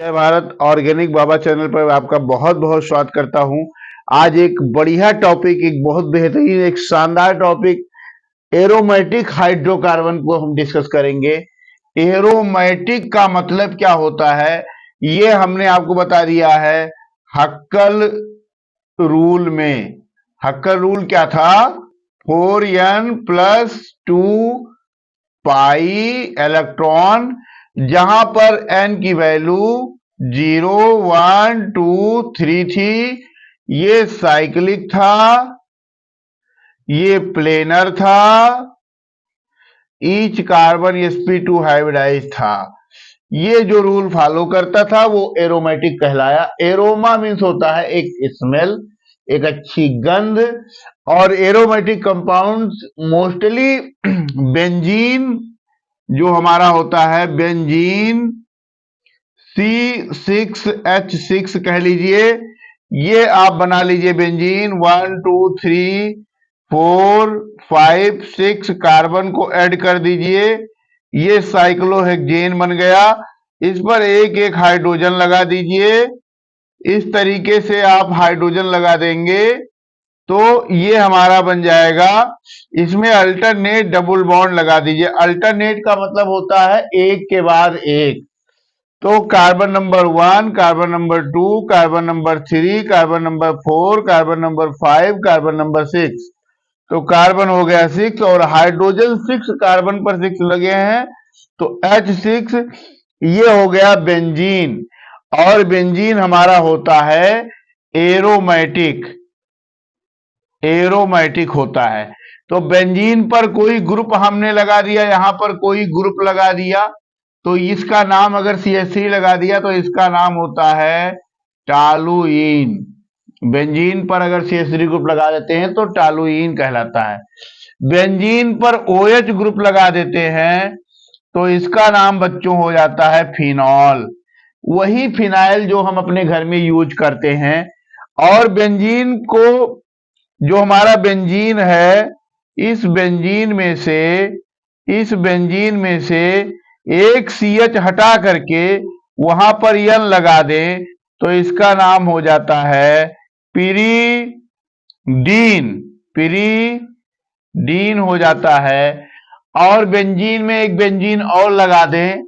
जय भारत ऑर्गेनिक बाबा चैनल पर आपका बहुत बहुत स्वागत करता हूं। आज एक बढ़िया टॉपिक, एक बहुत बेहतरीन, एक शानदार टॉपिक एरोमेटिक हाइड्रोकार्बन को हम डिस्कस करेंगे। एरोमेटिक का मतलब क्या होता है ये हमने आपको बता दिया है हक्कल रूल में। हक्कल रूल क्या था? 4n + 2 पाई इलेक्ट्रॉन, जहां पर n की वैल्यू 0, 1, 2, 3 थी। ये साइक्लिक था, ये प्लेनर था, ईच कार्बन sp2 हाइब्रिडाइज था। ये जो रूल फॉलो करता था वो एरोमेटिक कहलाया। एरोमा मीन्स होता है एक स्मेल, एक अच्छी गंध। और एरोमेटिक कंपाउंड्स मोस्टली बेंजीन जो हमारा होता है, बेंजीन C6H6 कह लीजिए, ये आप बना लीजिए बेंजीन। 1, 2, 3, 4, 5, 6 कार्बन को ऐड कर दीजिए, ये साइक्लोहेक्सेन बन गया। इस पर एक एक हाइड्रोजन लगा दीजिए। इस तरीके से आप हाइड्रोजन लगा देंगे तो ये हमारा बन जाएगा। इसमें अल्टरनेट डबल बॉन्ड लगा दीजिए। अल्टरनेट का मतलब होता है एक के बाद एक। तो carbon number 1, carbon number 2, carbon number 3, carbon number 4, carbon number 5, carbon number 6। तो कार्बन हो गया 6 और हाइड्रोजन 6 कार्बन पर 6 लगे हैं तो H6 ये हो गया बेंजीन। और बेंजीन हमारा होता है एरोमेटिक। एरोमेटिक होता है। तो बेंजीन पर कोई ग्रुप हमने लगा दिया, यहां पर कोई ग्रुप लगा दिया तो इसका नाम, अगर CH3 लगा दिया तो इसका नाम होता है टालुइन। बेंजीन पर अगर CH3 ग्रुप लगा देते हैं तो टालुइन कहलाता है। बेंजीन पर OH ग्रुप लगा देते हैं तो इसका नाम बच्चों हो जाता है फिनॉल। वही फिनाइल जो हम अपने घर में यूज करते हैं। और बेंजीन को, जो हमारा बेंजीन है, इस बेंजीन में से एक CH हटा करके वहां पर N लगा दें तो इसका नाम हो जाता है पिरीडीन। पिरीडीन हो जाता है। और बेंजीन में एक बेंजीन और लगा दें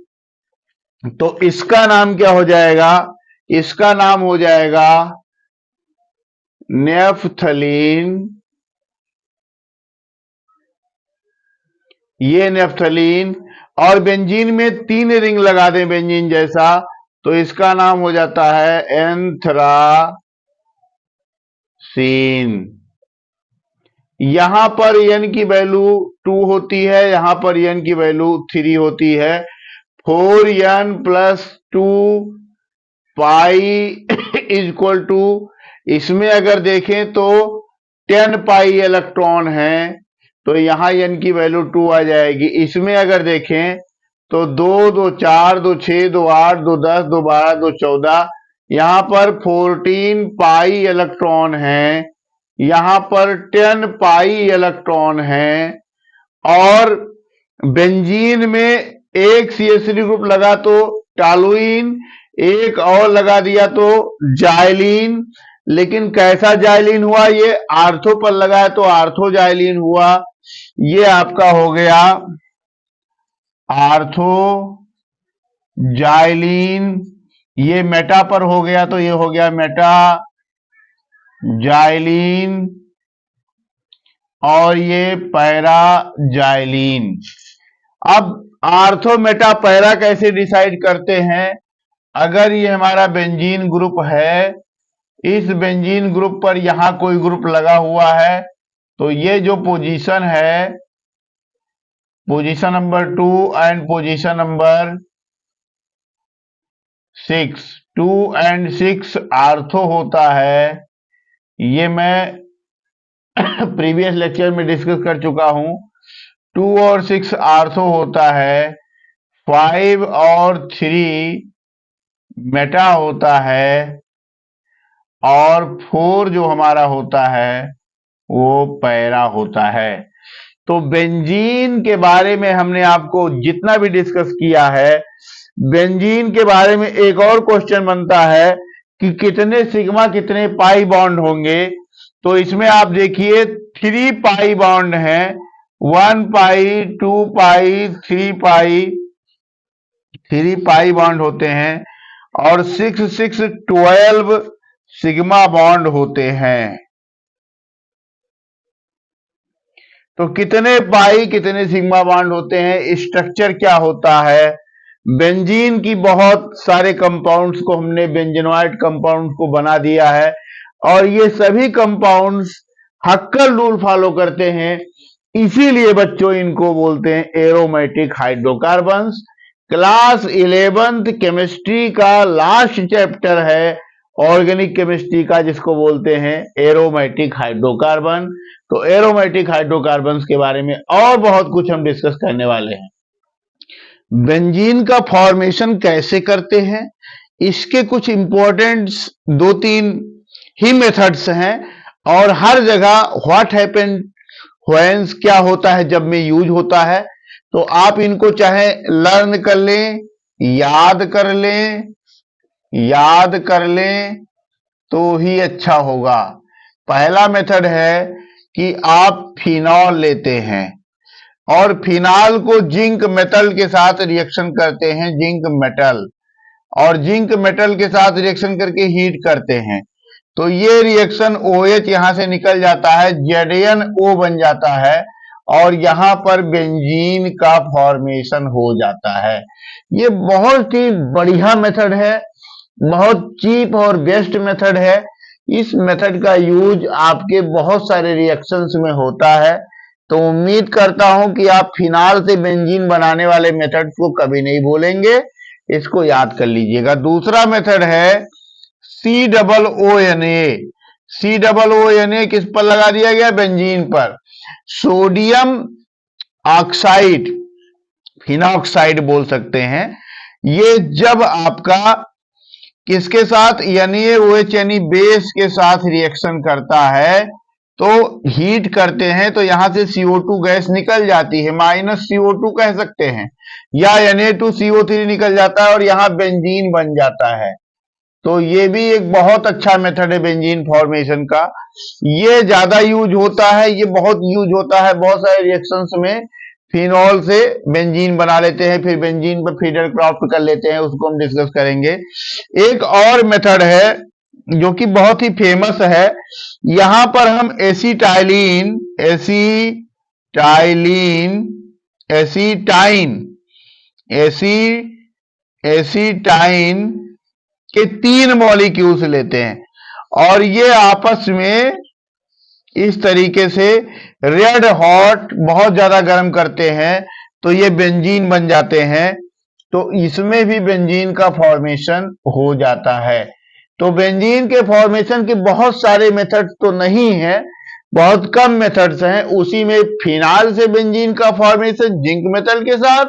तो इसका नाम क्या हो जाएगा? इसका नाम हो जाएगा नेफ्थलीन। ये नेफ्थलीन। और बेंजीन में 3 रिंग लगा दें बेंजीन जैसा तो इसका नाम हो जाता है एंथ्रासीन। यहां पर N की वैल्यू 2 होती है, यहां पर N की वैल्यू 3 होती है। 4n + 2 पाई इक्वल टू, इसमें अगर देखें तो 10 पाई इलेक्ट्रॉन है तो यहां N की वैल्यू 2 आ जाएगी। इसमें अगर देखें तो 2, 2, 4, 2, 6, 2, 8, 2, 10, 2, 12, 2, 14, यहां पर 14 पाई इलेक्ट्रॉन है, यहां पर 10 पाई इलेक्ट्रॉन है। और बेंजीन में एक CH3 ग्रुप लगा तो टालुइन, एक और लगा दिया तो जाइलीन। लेकिन कैसा जाइलीन हुआ? ये आर्थो पर लगा है तो आर्थो जाइलीन हुआ। ये आपका हो गया आर्थो जाइलीन। ये मेटा पर हो गया तो ये हो गया मेटा जाइलीन। और ये पैरा जाइलीन। अब आर्थो मेटा पैरा कैसे डिसाइड करते हैं? अगर ये हमारा बेंजीन ग्रुप है, इस बेंजीन ग्रुप पर यहां कोई ग्रुप लगा हुआ है तो ये जो पोजीशन है, position number 2 and position number 6, 2 and 6 ortho होता है। ये मैं प्रीवियस लेक्चर में डिस्कस कर चुका हूं। 2 और 6 आर्थो होता है, 5 और 3 मेटा होता है, और 4 जो हमारा होता है वो पैरा होता है। तो बेंजीन के बारे में हमने आपको जितना भी डिस्कस किया है, बेंजीन के बारे में एक और क्वेश्चन बनता है कि कितने सिग्मा कितने पाई बॉन्ड होंगे। तो इसमें आप देखिए 3 पाई बॉन्ड हैं, 1 पाई, 2 पाई, 3 पाई, 3 पाई बॉन्ड होते हैं और 6 6 12 सिग्मा बॉन्ड होते हैं। तो कितने पाई कितने सिग्मा बॉन्ड होते हैं, स्ट्रक्चर क्या होता है। बेंजीन की बहुत सारे कंपाउंड्स को हमने बेंजीनॉइड कंपाउंड्स को बना दिया है और ये सभी कंपाउंड्स हक्कल रूल फॉलो करते हैं, इसीलिए बच्चों इनको बोलते हैं aromatic hydrocarbons. Class 11th chemistry का लास्ट चैप्टर है ऑर्गेनिक केमिस्ट्री का, जिसको बोलते हैं एरोमेटिक हाइड्रोकार्बन। तो एरोमेटिक हाइड्रोकार्बन्स के बारे में और बहुत कुछ हम डिस्कस करने वाले हैं। बेंजीन का फॉर्मेशन कैसे करते हैं, इसके कुछ इंपॉर्टेंट 2-3 ही मेथड्स हैं और हर जगह व्हाट हैपन व्हेंस क्या होता है जब में यूज होता है। तो आप इनको चाहे लर्न कर लें, याद कर लें तो ही अच्छा होगा। पहला मेथड है कि आप फिनॉल लेते हैं और फिनाल को जिंक मेटल के साथ रिएक्शन करते हैं, जिंक मेटल, और जिंक मेटल के साथ रिएक्शन करके हीट करते हैं। तो ये रिएक्शन OH यहां से निकल जाता है, ZnO बन जाता है और यहां पर बेंजीन का फॉर्मेशन हो जाता है। ये बहुत ही बढ़िया मेथड है, बहुत चीप और बेस्ट मेथड है। इस मेथड का यूज आपके बहुत सारे रिएक्शंस में होता है। तो उम्मीद करता हूं कि आप फिनाल से बेंजीन बनाने वाले मेथड को कभी नहीं भूलेंगे, इसको याद कर लीजिएगा। दूसरा मेथड है COONA। COONA किस पर लगा दिया गया, बेंजीन पर। सोडियम ऑक्साइड, फिनॉक्साइड बोल सकते हैं। ये जब आपका किसके साथ, NaOH यानी बेस के साथ रिएक्शन करता है तो हीट करते हैं तो यहां से CO2 गैस निकल जाती है, -CO2 कह सकते हैं, या Na2CO3 निकल जाता है और यहां बेंजीन बन जाता है। तो ये भी एक बहुत अच्छा मेथड है बेंजीन फॉर्मेशन का। ये ज्यादा यूज होता है, ये बहुत यूज होता है बहुत सारे रिएक्शंस में। फिनॉल से बेंजीन बना लेते हैं, फिर बेंजीन पर फीडर क्राफ्ट कर लेते हैं, उसको हम डिस्कस करेंगे। एक और मेथड है जो कि बहुत ही फेमस है, यहां पर हम एसिटाइलिन एसिटाइन के 3 मॉलिक्यूल्स लेते हैं और ये आपस में इस तरीके से रेड हॉट बहुत ज्यादा गर्म करते हैं तो ये बेंजीन बन जाते हैं। तो इसमें भी बेंजीन का फॉर्मेशन हो जाता है। तो बेंजीन के फॉर्मेशन के बहुत सारे मेथड्स तो नहीं है, बहुत कम मेथड्स हैं। उसी में फिनाल से बेंजीन का फॉर्मेशन जिंक मेटल के साथ,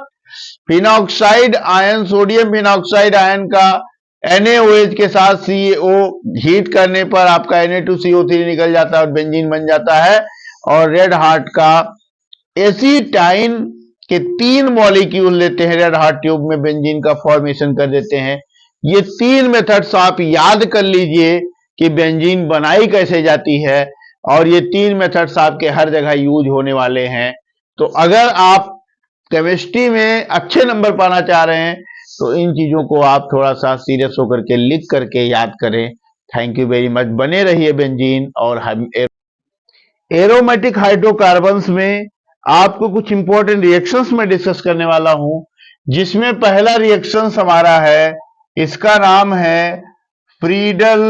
phenoxide ion, sodium phenoxide ion का NaOH के साथ CO हीट करने पर आपका Na2CO3 निकल जाता है और बेंजीन बन जाता है। और रेड हार्ट का एसिटाइन के 3 मॉलिक्यूल लेते हैं, रेड हार्ट ट्यूब में बेंजीन का फॉर्मेशन कर देते हैं। ये 3 मेथड्स आप याद कर लीजिए कि बेंजीन बनाई कैसे जाती है और ये 3 मेथड्स आपके हर जगह यूज होने वाले हैं। तो अगर आप केमिस्ट्री में अच्छे नंबर पाना चाह रहे हैं तो इन चीजों को आप थोड़ा सा सीरियस होकर के लिख करके याद करें। Thank you very much. बने रहिए बेंजीन और हम एरोमेटिक हाइड्रोकार्बन्स में आपको कुछ इंपॉर्टेंट रिएक्शंस में डिस्कस करने वाला हूं, जिसमें पहला रिएक्शन हमारा है, इसका नाम है Friedel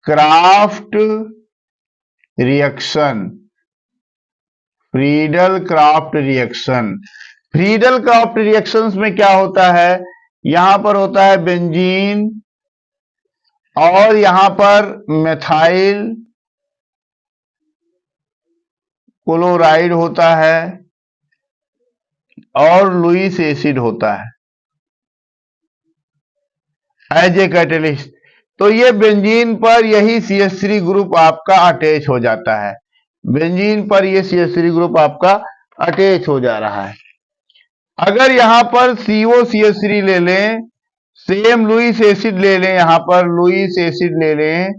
craft reaction. Friedel craft reactions में क्या होता है, यहां पर होता है बेंजीन और यहां पर मेथाइल क्लोराइड होता है और लुईस एसिड होता है एज ए कैटलिस्ट। तो ये बेंजीन पर यही CH3 ग्रुप आपका अटैच हो जाता है। बेंजीन पर ये CH3 ग्रुप आपका अटैच हो जा रहा है। अगर यहां पर COCH3 ले लें, सेम लुईस एसिड ले लें, यहां पर लुईस एसिड ले लें,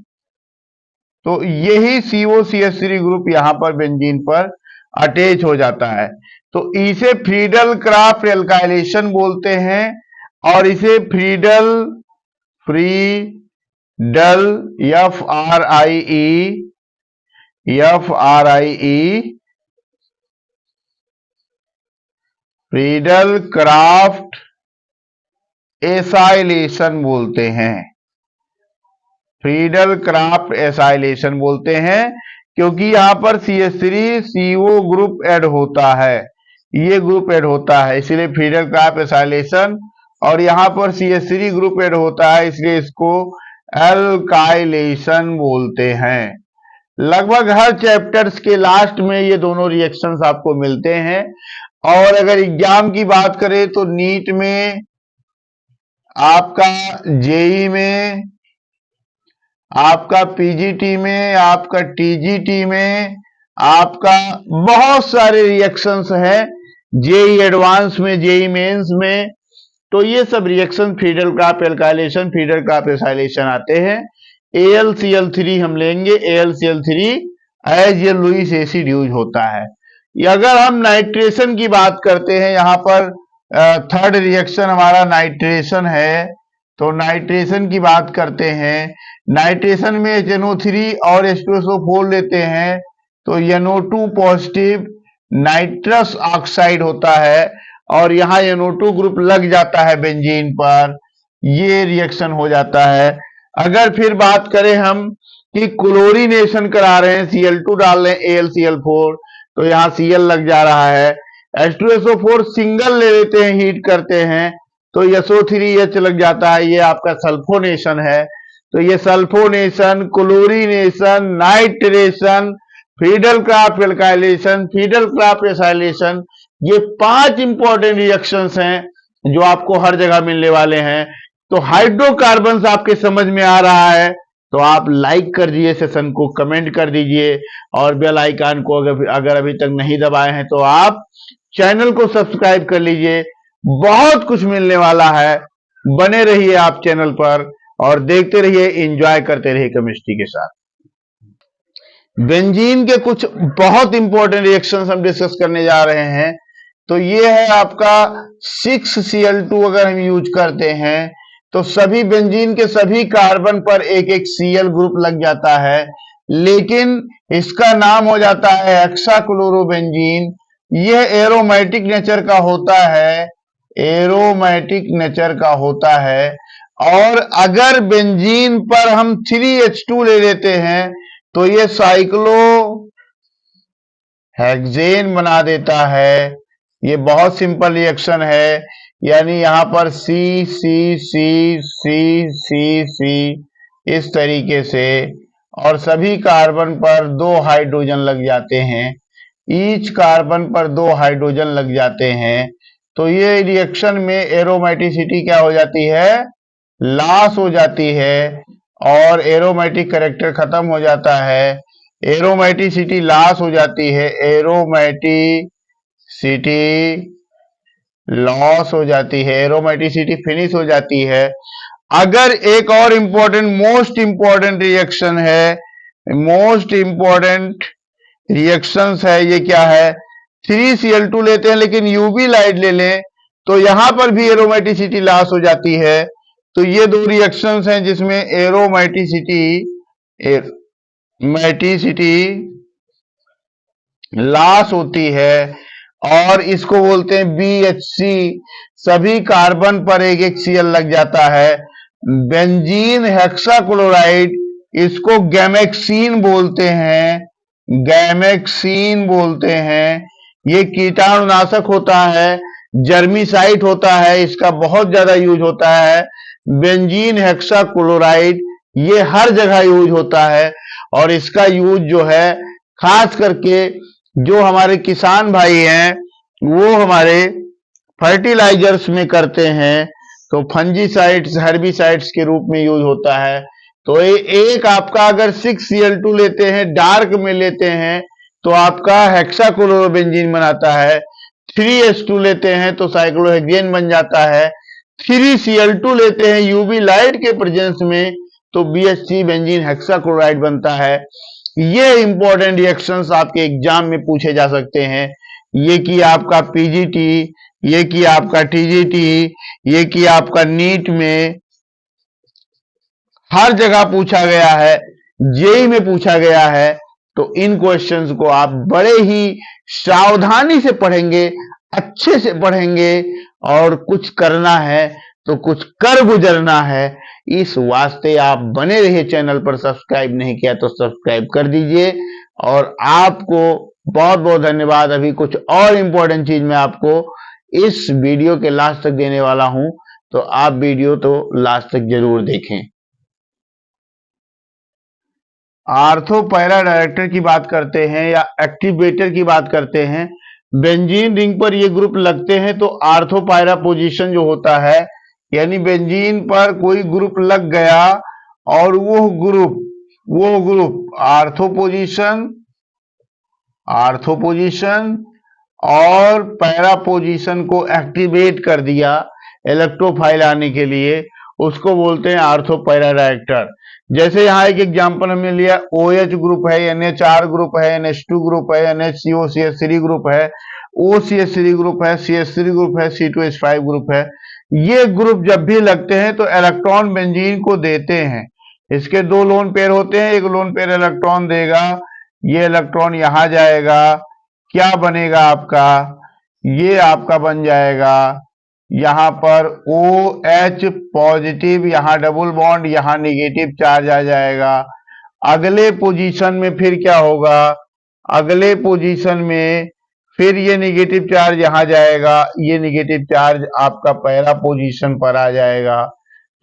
तो यही COCH3 ग्रुप यहां पर बेंजीन पर अटैच हो जाता है। तो इसे फ्रीडल क्राफ्ट एल्काइलेशन बोलते हैं और इसे फ्रीडल फ्रीडल क्राफ्ट एसाइलेशन बोलते हैं। फ्रीडल क्राफ्ट एसाइलेशन बोलते हैं क्योंकि यहां पर CH3 CO ग्रुप ऐड होता है, ये ग्रुप ऐड होता है, इसलिए फ्रीडल क्राफ्ट एसाइलेशन। और यहां पर CH3 ग्रुप ऐड होता है, इसलिए इसको एल्काइलेशन बोलते हैं। लगभग हर चैप्टर्स के लास्ट में ये दोनों रिएक्शंस आपको मिलते हैं। और अगर एग्जाम की बात करें तो नीट में, आपका जेई में, आपका पीजीटी में, आपका टीजीटी में, आपका बहुत सारे रिएक्शंस हैं, जेई एडवांस में, जेई मेंस में, तो ये सब reaction Friedel Crafts alkylation, Friedel Crafts acylation आते हैं। AlCl3 हम लेंगे, AlCl3 as a Lewis acid use होता है। अगर हम नाइट्रेशन की बात करते हैं, यहां पर थर्ड रिएक्शन हमारा नाइट्रेशन है, तो नाइट्रेशन की बात करते हैं। नाइट्रेशन में NO3 और H2SO4 लेते हैं तो NO2 पॉजिटिव नाइट्रस ऑक्साइड होता है और यहाँ NO2 ग्रुप लग जाता है बेंजीन पर, ये रिएक्शन हो जाता है। अगर फिर बात करें हम कि क्लोरीनेशन करा रहे हैं, Cl2 डाल रहे हैं AlCl4, तो यहाँ Cl लग जा रहा है। H2SO4 सिंगल ले लेते हैं, हीट करते हैं तो SO3H लग जाता है, ये आपका सल्फोनेशन है। तो ये sulphonation, chlorination, nitration, Friedel Crafts alkylation, Friedel Crafts acylation, ये 5 इंपॉर्टेंट रिएक्शंस हैं जो आपको हर जगह मिलने वाले हैं। तो हाइड्रोकार्बन्स आपके समझ में आ रहा है तो आप लाइक कर दीजिए सेशन को, कमेंट कर दीजिए और बेल आइकन को अगर अभी तक नहीं दबाए हैं तो आप चैनल को सब्सक्राइब कर लीजिए। बहुत कुछ मिलने वाला है, बने रहिए आप चैनल पर और देखते रहिए, एंजॉय करते रहिए केमिस्ट्री के साथ। बेंजीन के कुछ बहुत इंपॉर्टेंट रिएक्शंस हम डिस्कस करने जा रहे हैं। तो ये है आपका 6Cl2 अगर हम यूज करते हैं तो सभी बेंजीन के सभी कार्बन पर एक एक Cl ग्रुप लग जाता है, लेकिन इसका नाम हो जाता है हेक्साक्लोरोबेंजीन। यह एरोमेटिक नेचर का होता है, एरोमेटिक नेचर का होता है। और अगर बेंजीन पर हम 3H2 ले लेते हैं तो ये साइक्लोहेक्सेन बना देता है। ये बहुत सिंपल रिएक्शन है, यानी यहां पर C इस तरीके से, और सभी कार्बन पर 2 हाइड्रोजन लग जाते हैं, ईच कार्बन पर 2 हाइड्रोजन लग जाते हैं। तो ये रिएक्शन में एरोमेटिसिटी क्या हो जाती है, लॉस हो जाती है और एरोमेटिक कैरेक्टर खत्म हो जाता है। एरोमेटिसिटी लॉस हो जाती है, एरोमेटिसिटी लॉस हो जाती है, एरोमेटिसिटी फिनिश हो जाती है। अगर एक और मोस्ट इंपॉर्टेंट रिएक्शन है, मोस्ट इंपॉर्टेंट रिएक्शंस है, ये क्या है, 3Cl2 लेते हैं लेकिन यूवी लाइट ले लें तो यहां पर भी एरोमेटिसिटी लॉस हो जाती है। तो ये 2 रिएक्शंस हैं जिसमें एरोमेटिसिटी लॉस होती है और इसको बोलते हैं BHC। सभी कार्बन पर एक एक Cl लग जाता है। बेंजीन हेक्साक्लोराइड, इसको गैमेक्सीन बोलते हैं, गैमेक्सीन बोलते हैं। ये कीटाणुनाशक होता है, जर्मीसाइड होता है, इसका बहुत ज्यादा यूज होता है। बेंजीन हेक्साक्लोराइड ये हर जगह यूज होता है और इसका यूज जो है खास करके जो हमारे किसान भाई हैं वो हमारे फर्टिलाइजर्स में करते हैं, तो फंजीसाइड्स, हर्बिसाइड्स के रूप में यूज होता है। तो एक आपका अगर 6Cl2 लेते हैं, डार्क में लेते हैं, तो आपका हेक्साक्लोरोबेंजीन बनाता है। 3H2 लेते हैं तो साइक्लोहेक्सेन बन जाता है। 3Cl2 लेते हैं यूवी लाइट के प्रेजेंस में तो BH3 बेंजीन हेक्साक्लोराइड बनता है। ये इंपॉर्टेंट रिएक्शंस आपके एग्जाम में पूछे जा सकते हैं। ये कि आपका PGT, ये कि आपका TGT, ये कि आपका नीट में हर जगह पूछा गया है, जेई में पूछा गया है। तो इन क्वेश्चंस को आप बड़े ही सावधानी से पढ़ेंगे, अच्छे से पढ़ेंगे और कुछ करना है तो कुछ कर गुजरना है। इस वास्ते आप बने रहिए चैनल पर। सब्सक्राइब नहीं किया तो सब्सक्राइब कर दीजिए। और आपको बहुत बहुत धन्यवाद। अभी कुछ और इंपॉर्टेंट चीज मैं आपको इस वीडियो के लास्ट तक देने वाला हूं, तो आप वीडियो तो लास्ट तक जरूर देखें। आर्थो पैरा डायरेक्टर की बात करते हैं या एक्टिवेटर की बात करते हैं। बेंजीन रिंग पर ये ग्रुप लगते हैं तो आर्थो पैरा पोजीशन जो होता है, यानी बेंजीन पर कोई ग्रुप लग गया और वो ग्रुप आर्थो पोजीशन और पैरा पोजीशन को एक्टिवेट कर दिया इलेक्ट्रोफाइल आने के लिए, उसको बोलते हैं आर्थो पैरा डायरेक्टर। जैसे यहाँ एक एग्जांपल हमने लिया, OH ग्रुप है, NH4 ग्रुप है, NH2 ग्रुप है, NHCO CH3 ग्रुप है, OCH3 ग्रुप है, CH3 ग्रुप है, C2H5 ग्रुप है। ये ग्रुप जब भी लगते हैं तो इलेक्ट्रॉन बेंजीन को देते हैं। इसके दो लोन पेयर होते हैं, एक लोन पेयर इलेक्ट्रॉन देगा, ये इलेक्ट्रॉन यहां जाएगा, क्या बनेगा आपका, ये आपका बन जाएगा यहां पर OH पॉजिटिव, यहां डबल बॉन्ड, यहां निगेटिव चार्ज आ जाएगा। अगले पोजीशन में फिर क्या होगा, अगले पोजीशन में फिर ये निगेटिव चार्ज यहां जाएगा, ये निगेटिव चार्ज आपका पहला पोजीशन पर आ जाएगा।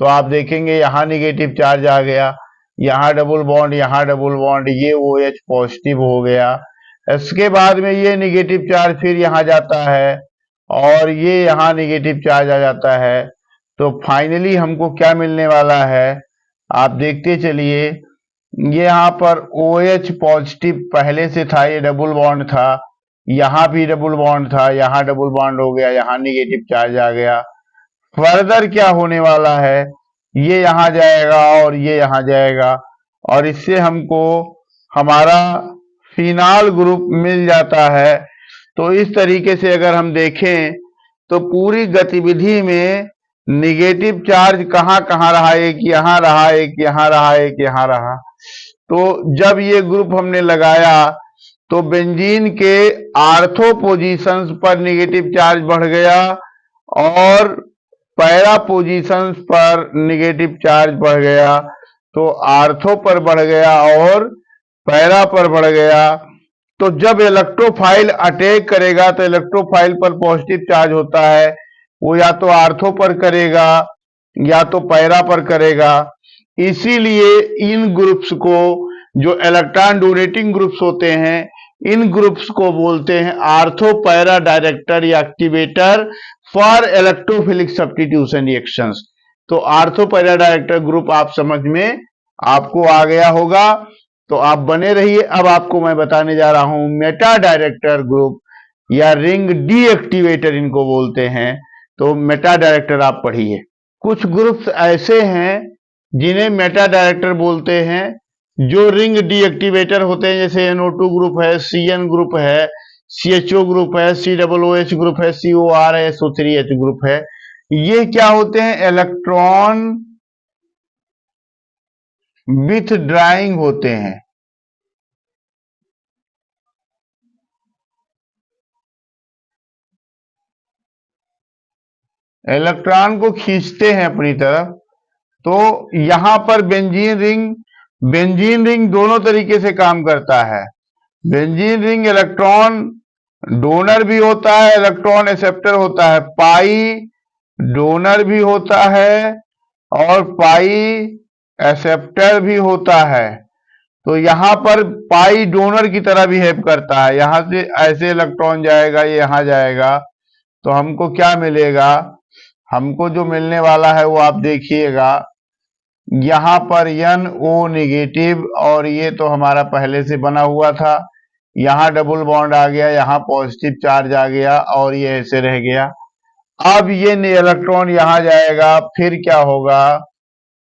तो आप देखेंगे यहां निगेटिव चार्ज आ गया, यहां डबल बॉन्ड, यहां डबल बॉन्ड, ये OH पॉजिटिव हो गया। इसके बाद में ये निगेटिव चार्ज फिर यहां जाता है और ये यहां निगेटिव चार्ज आ जाता है। तो फाइनली हमको क्या मिलने वाला है, आप देखते चलिए। ये यहां पर OH पॉजिटिव पहले से था, ये डबल बॉन्ड था, यहां भी डबल बॉन्ड था, यहां डबल बॉन्ड हो गया, यहां निगेटिव चार्ज आ गया। फर्दर क्या होने वाला है, ये यहां जाएगा और ये यहां जाएगा और इससे हमको हमारा फिनाल ग्रुप मिल जाता है। तो इस तरीके से अगर हम देखें तो पूरी गतिविधि में निगेटिव चार्ज कहां कहां रहा, एक यहां रहा, एक यहां रहा, एक यहां रहा। तो जब ये ग्रुप हमने लगाया तो बेंजीन के आर्थो पोजीशंस पर निगेटिव चार्ज बढ़ गया और पैरा पोजीशंस पर निगेटिव चार्ज बढ़ गया। तो आर्थो पर बढ़ गया और पैरा पर बढ़ गया। तो जब इलेक्ट्रोफाइल अटैक करेगा तो इलेक्ट्रोफाइल पर पॉजिटिव चार्ज होता है, वो या तो आर्थो पर करेगा या तो पैरा पर करेगा। इसीलिए इन ग्रुप्स को, जो इलेक्ट्रॉन डोनेटिंग ग्रुप्स होते हैं, इन ग्रुप्स को बोलते हैं आर्थो पैरा डायरेक्टर या activator for electrophilic substitution reactions. तो आर्थो पैरा डायरेक्टर ग्रुप आप समझ में आपको आ गया होगा, तो आप बने रहिए। अब आपको मैं बताने जा रहा हूं मेटा डायरेक्टर ग्रुप या रिंग डीएक्टिवेटर इनको बोलते हैं। तो मेटा डायरेक्टर आप पढ़िए। कुछ ग्रुप्स ऐसे हैं जिन्हें मेटा डायरेक्टर बोलते हैं, जो रिंग डीएक्टिवेटर होते हैं, जैसे NO2 ग्रुप है, CN ग्रुप है, CHO ग्रुप है, COOH ग्रुप है, COR है, SO3H ग्रुप है। ये क्या होते हैं, इलेक्ट्रॉन विथ ड्राइंग होते हैं। इलेक्ट्रॉन को खींचते हैं अपनी तरफ। तो यहां पर बेंजीन रिंग दोनों तरीके से काम करता है। बेंजीन रिंग इलेक्ट्रॉन डोनर भी होता है, इलेक्ट्रॉन एक्सेप्टर होता है। पाई डोनर भी होता है और पाई एक्सेप्टर भी होता है। तो यहां पर पाई डोनर की तरह बिहेव करता है, यहां से ऐसे इलेक्ट्रॉन जाएगा, ये यहां जाएगा। तो हमको क्या मिलेगा, हमको जो मिलने वाला है वो आप देखिएगा। यहां पर NO नेगेटिव और ये तो हमारा पहले से बना हुआ था, यहाँ डबल बॉन्ड आ गया, यहाँ पॉजिटिव चार्ज आ गया और ये ऐसे रह गया। अब ये इलेक्ट्रॉन यहाँ जाएगा, फिर क्या होगा,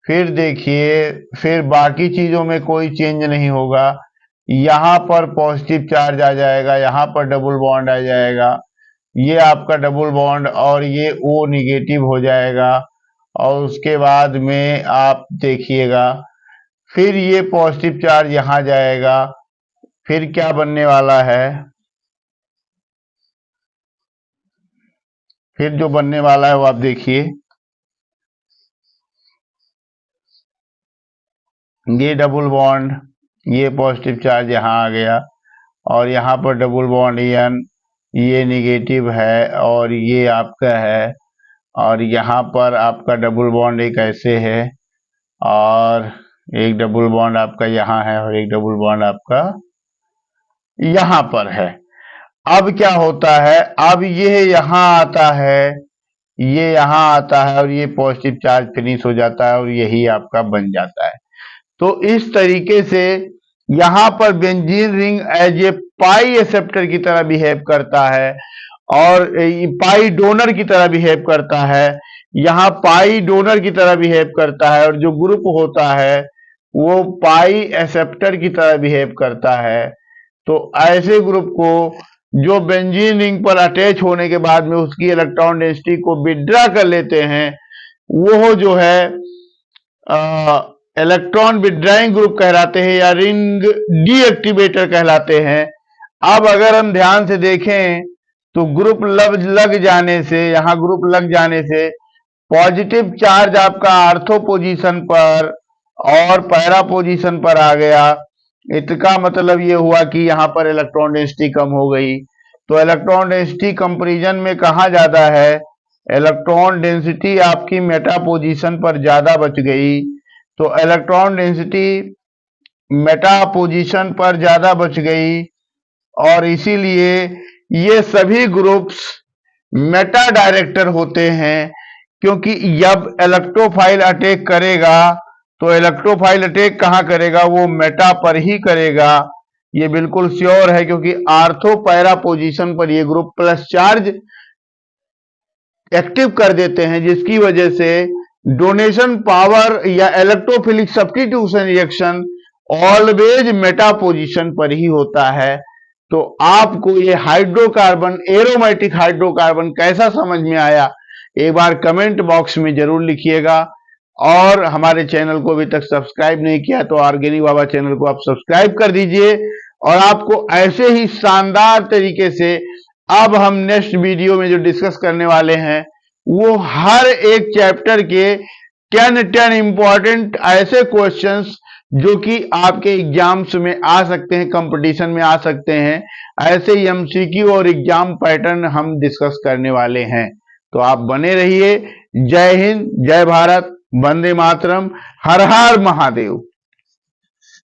फिर देखिए, फिर बाकी चीजों में कोई चेंज नहीं होगा। यहाँ पर पॉजिटिव चार्ज आ जाएगा, यहाँ पर डबल बॉन्ड आ जाएगा, ये आपका डबल बॉन्ड और ये O निगेटिव हो जाएगा। और उसके बाद में आप देखिएगा, फिर ये पॉजिटिव चार्ज यहाँ जाएगा, फिर क्या बनने वाला है, फिर जो बनने वाला है वो आप देखिए, ये डबल बॉन्ड, ये पॉजिटिव चार्ज यहाँ आ गया और यहाँ पर डबल बॉन्ड N, ये निगेटिव है और ये आपका है, और यहाँ पर आपका डबल बॉन्ड एक ऐसे है और एक डबल बॉन्ड आपका यहाँ है और एक डबल बॉन्ड आपका यहाँ पर है। अब क्या होता है, अब ये यहाँ आता है, ये यहाँ आता है और ये पॉजिटिव चार्ज फिनिश हो जाता है और यही आपका बन जाता है। तो इस तरीके से यहाँ पर benzene ring as a pi acceptor की तरह बिहेव करता है और पाई डोनर की तरह बिहेव करता है, यहाँ पाई डोनर की तरह बिहेव करता है, और जो ग्रुप होता है वो पाई एक्सेप्टर की तरह बिहेव करता है। तो ऐसे ग्रुप को जो बेंजीन रिंग पर अटैच होने के बाद में उसकी इलेक्ट्रॉन डेंसिटी को विड्रॉ कर लेते हैं, वो जो है इलेक्ट्रॉन विड्रॉइंग ग्रुप कहलाते हैं या रिंग डीएक्टिवेटर कहलाते हैं। अब अगर हम ध्यान से देखें तो ग्रुप लग जाने से, यहाँ ग्रुप लग जाने से पॉजिटिव चार्ज आपका आर्थो पोजीशन पर और पैरा पोजीशन पर आ गया। इसका मतलब ये हुआ कि यहाँ पर इलेक्ट्रॉन डेंसिटी कम हो गई। तो इलेक्ट्रॉन डेंसिटी कंपैरिजन में कहाँ ज्यादा है, इलेक्ट्रॉन डेंसिटी आपकी मेटा पोजीशन पर ज्यादा बच गई। तो इलेक्ट्रॉन डेंसिटी मेटा पोजीशन पर ज्यादा बच गई और इसीलिए ये सभी ग्रुप्स मेटा डायरेक्टर होते हैं, क्योंकि जब इलेक्ट्रोफाइल अटैक करेगा तो इलेक्ट्रोफाइल अटैक कहाँ करेगा, वो मेटा पर ही करेगा। ये बिल्कुल श्योर है, क्योंकि आर्थो पैरा पोजीशन पर ये ग्रुप प्लस चार्ज एक्टिव कर देते हैं, जिसकी वजह से डोनेशन पावर या electrophilic substitution reaction always Meta position पर ही होता है। तो आपको ये हाइड्रोकार्बन, एरोमेटिक हाइड्रोकार्बन कैसा समझ में आया, एक बार कमेंट बॉक्स में जरूर लिखिएगा। और हमारे चैनल को अभी तक सब्सक्राइब नहीं किया तो ऑर्गेनिक बाबा चैनल को आप सब्सक्राइब कर दीजिए। और आपको ऐसे ही शानदार तरीके से अब हम नेक्स्ट वीडियो में जो डिस्कस करने वाले हैं वो हर एक चैप्टर के 10 इंपॉर्टेंट ऐसे क्वेश्चंस जो कि आपके एग्जाम्स में आ सकते हैं, कंपटीशन में आ सकते हैं, ऐसे ही एमसीक्यू और एग्जाम पैटर्न हम डिस्कस करने वाले हैं। तो आप बने रहिए। जय हिंद, जय भारत, वंदे मातरम, हर हर महादेव।